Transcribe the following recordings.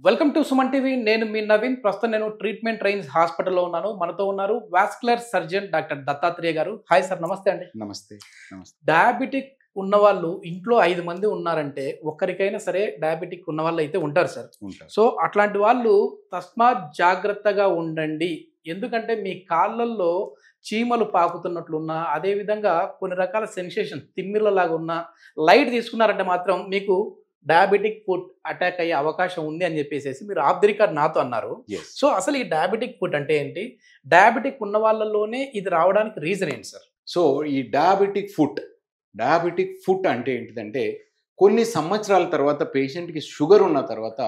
Welcome to Suman TV. నేను మీ నవీన్. ప్రస్తుతం నేను ట్రీట్మెంట్ రేంజ్ హాస్పిటల్లో ఉన్నాను. మనతో ఉన్నారు వాస్కులర్ సర్జన్ డాక్టర్ దత్తాత్రేయ గారు. హాయ్ సార్, నమస్తే అండి. నమస్తే. డయాబెటిక్ ఉన్నవాళ్ళు ఇంట్లో 5 మంది ఉన్నారంటే ఒక్కరికైనా సరే డయాబెటిక్ ఉన్న వాళ్ళు అయితే ఉంటారు సార్. సో అట్లాంటి వాళ్ళు తస్మాత్ జాగ్రత్తగా ఉండండి. ఎందుకంటే మీ కాళ్ళల్లో చీమలు పాకుతున్నట్లున్నా, అదేవిధంగా కొన్ని రకాల సెన్సేషన్ తిమ్మిర్లలాగా ఉన్న లైట్ తీసుకున్నారంటే మాత్రం మీకు డయాబెటిక్ ఫుట్ అటాక్ అయ్యే అవకాశం ఉంది అని చెప్పేసి మీరు ఆఫ్ ది రికార్డ్ నాతో అన్నారు. సో అసలు ఈ డయాబెటిక్ ఫుట్ అంటే ఏంటి? డయాబెటిక్ ఉన్న వాళ్ళలోనే ఇది రావడానికి రీజన్ ఏంటి సార్? సో ఈ డయాబెటిక్ ఫుట్ అంటే ఏంటిదంటే, కొన్ని సంవత్సరాల తర్వాత పేషెంట్కి షుగర్ ఉన్న తర్వాత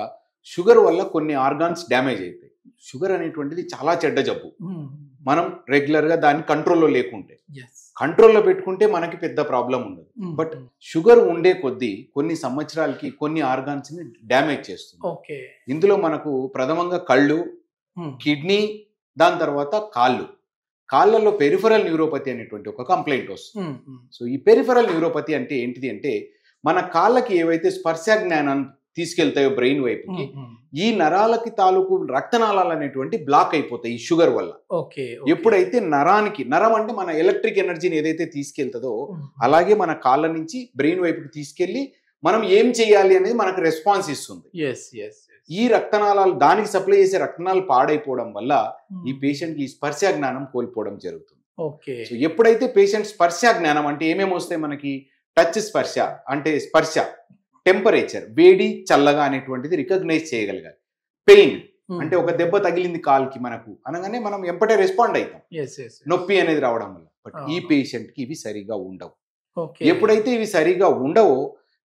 షుగర్ వల్ల కొన్ని ఆర్గాన్స్ డ్యామేజ్ అవుతాయి. షుగర్ అనేటువంటిది చాలా చెడ్డ జబ్బు. మనం రెగ్యులర్గా దాన్ని కంట్రోల్లో లేకుంటే, కంట్రోల్లో పెట్టుకుంటే మనకి పెద్ద ప్రాబ్లం ఉండదు. బట్ షుగర్ ఉండే కొద్దీ కొన్ని సంవత్సరాలకి కొన్ని ఆర్గాన్స్ని డ్యామేజ్ చేస్తుంది. ఇందులో మనకు ప్రథమంగా కళ్ళు, కిడ్నీ, దాని తర్వాత కాళ్ళల్లో పెరిఫరల్ న్యూరోపతి అనేటువంటి ఒక కంప్లైంట్ వస్తుంది. సో ఈ పెరిఫరల్ న్యూరోపతి అంటే ఏంటిది అంటే, మన కాళ్ళకి ఏవైతే స్పర్శ జ్ఞానాన్ని తీసుకెళ్తాయో బ్రెయిన్ వైపుకి, ఈ నరాలకి తాలూకు రక్తనాళాలు అనేటువంటి బ్లాక్ అయిపోతాయి ఈ షుగర్ వల్ల. ఎప్పుడైతే నరం అంటే మన ఎలక్ట్రిక్ ఎనర్జీని ఏదైతే తీసుకెళ్తుందో, అలాగే మన కాళ్ళ నుంచి బ్రెయిన్ వైపుకి తీసుకెళ్లి మనం ఏం చేయాలి అనేది మనకు రెస్పాన్స్ ఇస్తుంది. ఈ రక్తనాళాలు, దానికి సప్లై చేసే రక్తనాళాలు పాడైపోవడం వల్ల ఈ పేషెంట్ కి స్పర్శ జ్ఞానం కోల్పోవడం జరుగుతుంది. సో ఎప్పుడైతే పేషెంట్ స్పర్శ జ్ఞానం అంటే ఏమేమి వస్తాయి మనకి, టచ్ స్పర్శ అంటే స్పర్శ, టెంపరేచర్ వేడి చల్లగా అనేటువంటిది రికగ్నైజ్ చేయగలగాలి. పెయిన్ అంటే ఒక దెబ్బ తగిలింది కాల్కి మనకు అనగానే మనం ఎంపటే రెస్పాండ్ అవుతాం, నొప్పి అనేది రావడం వల్ల. బట్ ఈ పేషెంట్ కి ఇవి సరిగా ఉండవు. ఎప్పుడైతే ఇవి సరిగా ఉండవో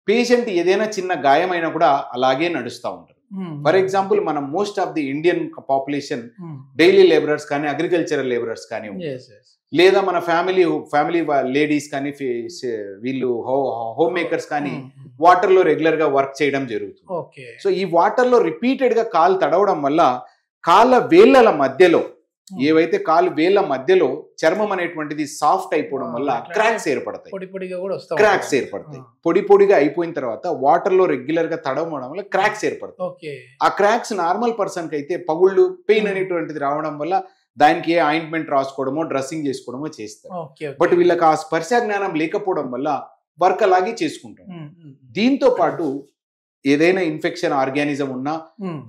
పేషెంట్ ఏదైనా చిన్న గాయమైనా కూడా అలాగే నడుస్తూ ఉంటారు. ఫర్ ఎగ్జాంపుల్, మనం most of the Indian population daily labourers కానీ, అగ్రికల్చరల్ లేబరర్స్ కానీ, లేదా మన ఫ్యామిలీ లేడీస్ కానీ, వీళ్ళు హోమ్ మేకర్స్ కానీ వాటర్ లో రెగ్యులర్ గా వర్క్ చేయడం జరుగుతుంది. సో ఈ వాటర్ లో రిపీటెడ్ గా కాలు తడవడం వల్ల కాళ్ళ వేళ్ళ మధ్యలో, ఏవైతే కాలు వేళ్ళ మధ్యలో చర్మం అనేటువంటిది సాఫ్ట్ అయిపోవడం వల్ల క్రాక్స్ ఏర్పడతాయి. పొడి పొడిగా అయిపోయిన తర్వాత వాటర్ లో రెగ్యులర్ గా తడవడం వల్ల క్రాక్స్ ఏర్పడతాయి. ఆ క్రాక్స్ నార్మల్ పర్సన్ కి అయితే పగుళ్ళు, పెయిన్ అనేటువంటిది రావడం వల్ల దానికి ఏ ఆయింట్మెంట్ రాసుకోవడమో, డ్రెస్సింగ్ చేసుకోవడమో చేస్తారు. బట్ వీళ్ళకి ఆ స్పర్శ జ్ఞానం లేకపోవడం వల్ల వర్క్ అలాగే చేసుకుంటాం. దీంతో పాటు ఏదైనా ఇన్ఫెక్షన్ ఆర్గానిజం ఉన్నా,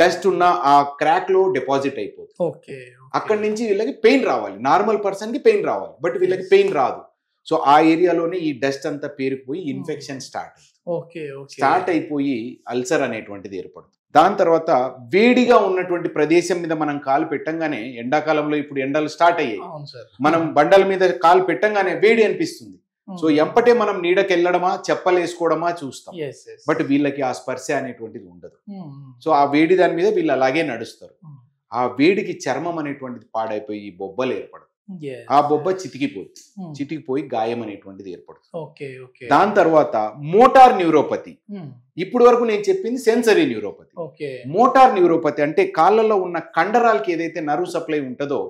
డస్ట్ ఉన్నా ఆ క్రాక్ లో డిపాజిట్ అయిపోతుంది. అక్కడి నుంచి వీళ్ళకి పెయిన్ రావాలి. నార్మల్ పర్సన్ కి పెయిన్ రావాలి, బట్ వీళ్ళకి పెయిన్ రాదు. సో ఆ ఏరియాలోనే ఈ డస్ట్ అంతా పేరుకుపోయి ఇన్ఫెక్షన్ స్టార్ట్ అయిపోయి అల్సర్ అనేటువంటిది ఏర్పడుతుంది. దాని తర్వాత వేడిగా ఉన్నటువంటి ప్రదేశం మీద మనం కాలు పెట్టంగానే, ఎండాకాలంలో ఇప్పుడు ఎండలు స్టార్ట్ అయ్యాయి, మనం బండల మీద కాలు పెట్టంగానే వేడి అనిపిస్తుంది. సో ఎంపటే మనం నీడకి వెళ్ళడమా, చెప్పలేసుకోవడమా చూస్తాం. బట్ వీళ్ళకి ఆ స్పర్శ అనేటువంటిది ఉండదు. సో ఆ వేడి దాని మీద వీళ్ళు అలాగే నడుస్తారు. ఆ వేడికి చర్మం అనేటువంటిది పాడైపోయి బొబ్బలు ఏర్పడదు. ఆ బొబ్బ చితికిపోయి గాయం అనేటువంటిది ఏర్పడుతుంది. దాని తర్వాత మోటార్ న్యూరోపతి. ఇప్పుడు వరకు నేను చెప్పింది సెన్సరీ న్యూరోపతి. మోటార్ న్యూరోపతి అంటే కాళ్ళలో ఉన్న కండరాలకి ఏదైతే నర్వ్ సప్లై ఉంటుందో,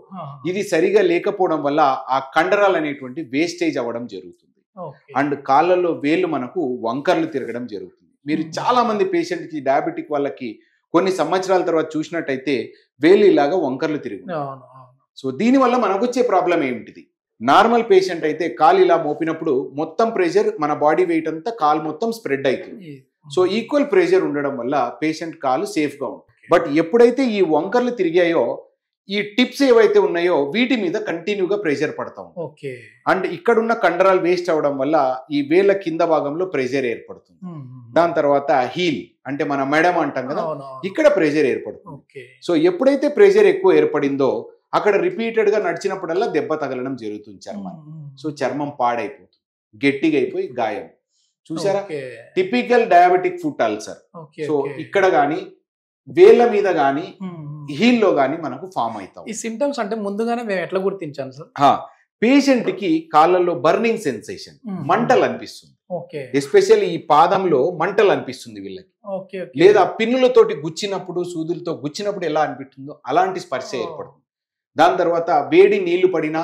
ఇది సరిగా లేకపోవడం వల్ల ఆ కండరాలు అనేటువంటి వేస్టేజ్ అవ్వడం జరుగుతుంది. అండ్ కాళ్ళలో వేళ్ళు మనకు వంకర్లు తిరగడం జరుగుతుంది. మీరు చాలా మంది పేషెంట్ కి, డయాబెటిక్ వాళ్ళకి కొన్ని సంవత్సరాల తర్వాత చూసినట్టయితే వేళ్ళు ఇలాగా వంకర్లు తిరిగి. సో దీనివల్ల మనకు వచ్చే ప్రాబ్లం ఏమిటిది? నార్మల్ పేషెంట్ అయితే కాలు ఇలా మోపినప్పుడు మొత్తం ప్రెషర్, మన బాడీ వెయిట్ అంతా కాలు మొత్తం స్ప్రెడ్ అవుతుంది. సో ఈక్వల్ ప్రెషర్ ఉండడం వల్ల పేషెంట్ కాలు సేఫ్ గా ఉంటుంది. బట్ ఎప్పుడైతే ఈ వంకర్లు తిరిగాయో, ఈ టిప్స్ ఏవైతే ఉన్నాయో వీటి మీద కంటిన్యూగా ప్రెషర్ పడతాం. అండ్ ఇక్కడ ఉన్న కండరాలు వేస్ట్ అవడం వల్ల ఈ వేళ్ళ కింద భాగంలో ప్రెషర్ ఏర్పడుతుంది. దాని తర్వాత హీల్ అంటే మన మెడమ అంటాం కదా, ఇక్కడ ప్రెషర్ ఏర్పడుతుంది. సో ఎప్పుడైతే ప్రెషర్ ఎక్కువ ఏర్పడిందో అక్కడ రిపీటెడ్ గా నడిచినప్పుడల్లా దెబ్బ తగలడం జరుగుతుంది చర్మాన్ని. సో చర్మం పాడైపోతుంది, గట్టిగా అయిపోయి గాయం. చూసారా, typical diabetic foot ulcer. So ఇక్కడ గాని, వేళ్ళ మీద గాని, హీల్ లో గాని మనకు ఫామ్ అవుతాం. ఈ సింటమ్స్ అంటే ముందుగానే మేము ఎట్లా గుర్తించాను సార్? పేషెంట్ కి కాళ్ళల్లో బర్నింగ్ సెన్సేషన్, మంటలు అనిపిస్తుంది. ఎస్పెషల్లీ ఈ పాదంలో మంటలు అనిపిస్తుంది వీళ్ళకి. లేదా పిన్నులతోటి గుచ్చినప్పుడు, సూదులతో గుచ్చినప్పుడు ఎలా అనిపిస్తుందో అలాంటి స్పర్శ ఏర్పడుతుంది. దాని తర్వాత వేడి నీళ్లు పడినా,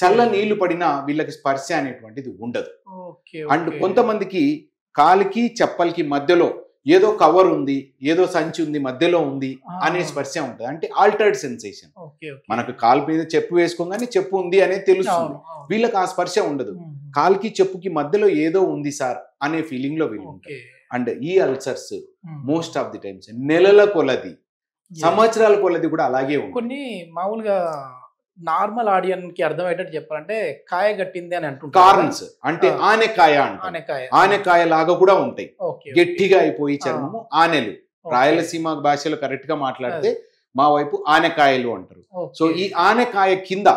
చల్ల నీళ్లు పడినా వీళ్ళకి స్పర్శ అనేటువంటిది ఉండదు. అండ్ కొంతమందికి కాలికి చెప్పలకి మధ్యలో ఏదో కవర్ ఉంది, ఏదో సంచి ఉంది, మధ్యలో ఉంది అనే స్పర్శ ఉంటుంది. అంటే ఆల్టర్డ్ సెన్సేషన్. మనకు కాలు మీద చెప్పు వేసుకోగానే చెప్పు ఉంది అనేది తెలుస్తుంది, వీళ్ళకి ఆ స్పర్శ ఉండదు. కాలుకి చెప్పుకి మధ్యలో ఏదో ఉంది సార్ అనే ఫీలింగ్ లో వీళ్ళు ఉంటారు. అండ్ ఈ ulcers most of the times నెలల కొలది, సంవత్సరాల కొలది కూడా అలాగే ఉంది. కొన్ని మామూలుగా నార్మల్ ఆడియన్స్ కి అర్థమయ్యేటట్టు చెప్పాలంటే కాయ గట్టింది అని అంటుంటారు. కార్న్స్ అంటే ఆనెకాయ అంటారు, ఆనెకాయ లాగా కూడా ఉంటాయి, గట్టిగా అయిపోయి చర్మము. ఆనెలు రాయలసీమ భాషలో కరెక్ట్ గా మాట్లాడితే మా వైపు ఆనెకాయలు అంటారు. సో ఈ ఆనెకాయ కింద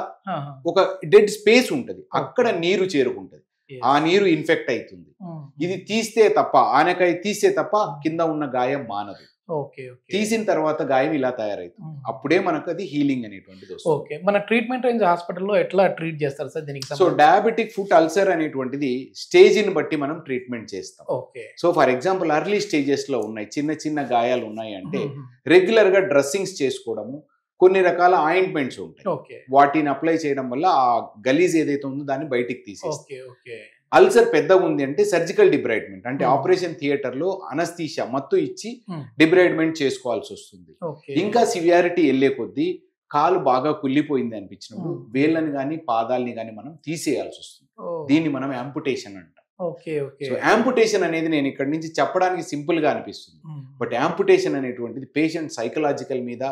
ఒక డెడ్ స్పేస్ ఉంటది, అక్కడ నీరు చేరుకుంటది, ఆ నీరు ఇన్ఫెక్ట్ అవుతుంది. ఇది తీస్తే తప్ప, ఆనెకాయ తీస్తే తప్ప కింద ఉన్న గాయం మానదు. తీసిన తర్వాత గాయం ఇలా తయారైతుంది, అప్పుడే మనకు అది హీలింగ్ అనేటువంటిది వస్తుంది. మన ట్రీట్మెంట్ రేంజ్ హాస్పిటల్లో ఎట్లా ట్రీట్ చేస్తారు సార్ దీనికి? సో డయాబెటిక్ ఫుట్ అల్సర్ అనేటువంటిది స్టేజ్ ని బట్టి మనం ట్రీట్మెంట్ చేస్తాం. So for example early stages లో ఉన్నాయి, చిన్న చిన్న గాయాలు ఉన్నాయి అంటే రెగ్యులర్ గా డ్రెస్సింగ్స్ చేసుకోవడము, కొన్ని రకాల ఆయింట్మెంట్స్ ఉంటాయి, వాటిని అప్లై చేయడం వల్ల ఆ గలీజ్ ఏదైతే ఉందో దాన్ని బయటికి తీసేస్తాం. అల్సర్ పెద్దగా ఉంది అంటే సర్జికల్ డిబ్రైడ్మెంట్, అంటే ఆపరేషన్ థియేటర్ లో అనస్థీషియా మత్తు ఇచ్చి డిబ్రైడ్మెంట్ చేసుకోవాల్సి వస్తుంది. ఇంకా సివియారిటీ వెళ్లే కొద్దీ కాలు బాగా కుళ్ళిపోయింది అనిపించినప్పుడు వేళ్ళని గాని పాదాలని గాని మనం తీసేయాల్సి వస్తుంది. దీన్ని మనం యాంపుటేషన్ అంటాం. సో యాంపుటేషన్ అనేది నేను ఇక్కడ నుంచి చెప్పడానికి సింపుల్ గా అనిపిస్తుంది, బట్ యాంపుటేషన్ అనేటువంటిది పేషెంట్ సైకలాజికల్ మీద,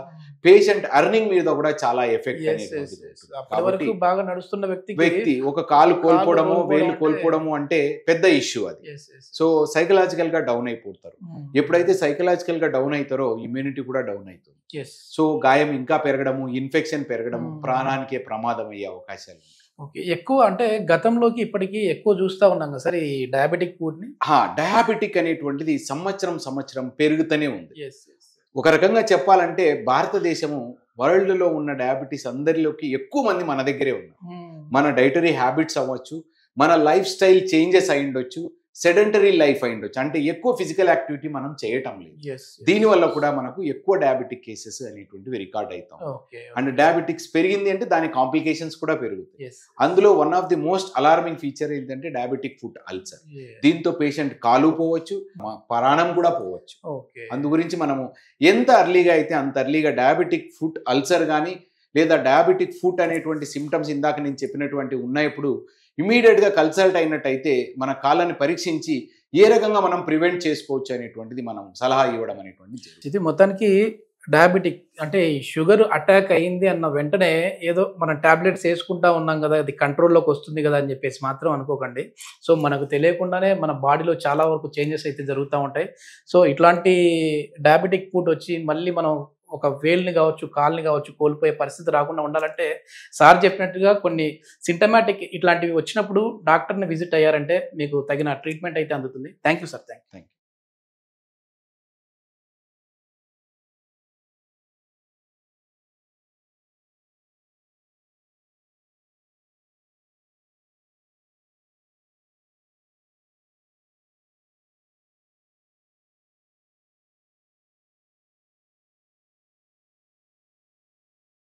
పేషెంట్ ఎర్నింగ్ మీద కూడా చాలా ఎఫెక్ట్ అనేటువంటిది. బాగా నడుస్తున్న వ్యక్తి ఒక కాలు కోల్పోవడము, వేలు కోల్పోవడము అంటే పెద్ద ఇష్యూ అది. సో సైకలాజికల్ గా డౌన్ అయిపోతారు. ఎప్పుడైతే సైకలాజికల్ గా డౌన్ అవుతారో ఇమ్యూనిటీ కూడా డౌన్ అవుతుంది. సో గాయం ఇంకా పెరగడము, ఇన్ఫెక్షన్ పెరగడము, ప్రాణానికే ప్రమాదం అయ్యే అవకాశాలు. ఎక్కువ అంటే గతంలోకి ఇప్పటికీ ఎక్కువ చూస్తా ఉన్నాం కదా సార్ ఈ డయాబెటిక్ ఫుడ్ ని. డయాబెటిక్ అనేటువంటిది సంవత్సరం పెరుగుతూనే ఉంది. ఒక రకంగా చెప్పాలంటే భారతదేశము వరల్డ్ లో ఉన్న డయాబెటీస్ అందరిలోకి ఎక్కువ మంది మన దగ్గరే ఉన్నారు. మన డైటరీ హ్యాబిట్స్ అవ్వచ్చు, మన లైఫ్ స్టైల్ చేంజెస్ అయి ఉండొచ్చు, సెడెంటరీ లైఫ్ అయి ఉండొచ్చు, అంటే ఎక్కువ ఫిజికల్ యాక్టివిటీ మనం చేయటం లేదు. దీనివల్ల కూడా మనకు ఎక్కువ డయాబెటిక్ కేసెస్ అనేటువంటివి రికార్డ్ అవుతాం. అండ్ డయాబెటిక్స్ పెరిగింది అంటే దాని కాంప్లికేషన్స్ కూడా పెరుగుతాయి. అందులో one of the most alarming feature ఏంటంటే డయాబెటిక్ ఫుట్ అల్సర్. దీంతో పేషెంట్ కాలు పోవచ్చు, ప్రాణం కూడా పోవచ్చు. అందు గురించి మనము ఎంత అర్లీగా అయితే అంత అర్లీగా డయాబెటిక్ ఫుట్ అల్సర్ కానీ లేదా డయాబెటిక్ ఫుట్ అనేటువంటి సిమ్టమ్స్ ఇందాక నేను చెప్పినటువంటి ఉన్నప్పుడు ఇమీడియట్ గా కన్సల్ట్ అయినట్టయితే మన కాళ్ళని పరీక్షించి ఏ రకంగా మనం ప్రివెంట్ చేసుకోవచ్చు అనేటువంటిది మనం సలహా ఇవ్వడం అనేటువంటిది. ఇది మొత్తానికి డయాబెటిక్ అంటే షుగర్ అటాక్ అయింది అన్న వెంటనే ఏదో మనం టాబ్లెట్స్ వేసుకుంటా ఉన్నాం కదా, అది కంట్రోల్లోకి వస్తుంది కదా అని చెప్పేసి మాత్రం అనుకోకండి. సో మనకు తెలియకుండానే మన బాడీలో చాలా వరకు చేంజెస్ అయితే జరుగుతూ ఉంటాయి. సో ఇట్లాంటి డయాబెటిక్ ఫుడ్ వచ్చి మళ్ళీ మనం ఒక వేల్ని కావచ్చు, కాల్ని కావచ్చు కోల్పోయే పరిస్థితి రాకుండా ఉండాలంటే సార్ చెప్పినట్టుగా కొన్ని సింటమాటిక్ ఇట్లాంటివి వచ్చినప్పుడు డాక్టర్ని విజిట్ అయ్యారంటే మీకు తగిన ట్రీట్మెంట్ అయితే అందుతుంది. Thank you sir. Thank you.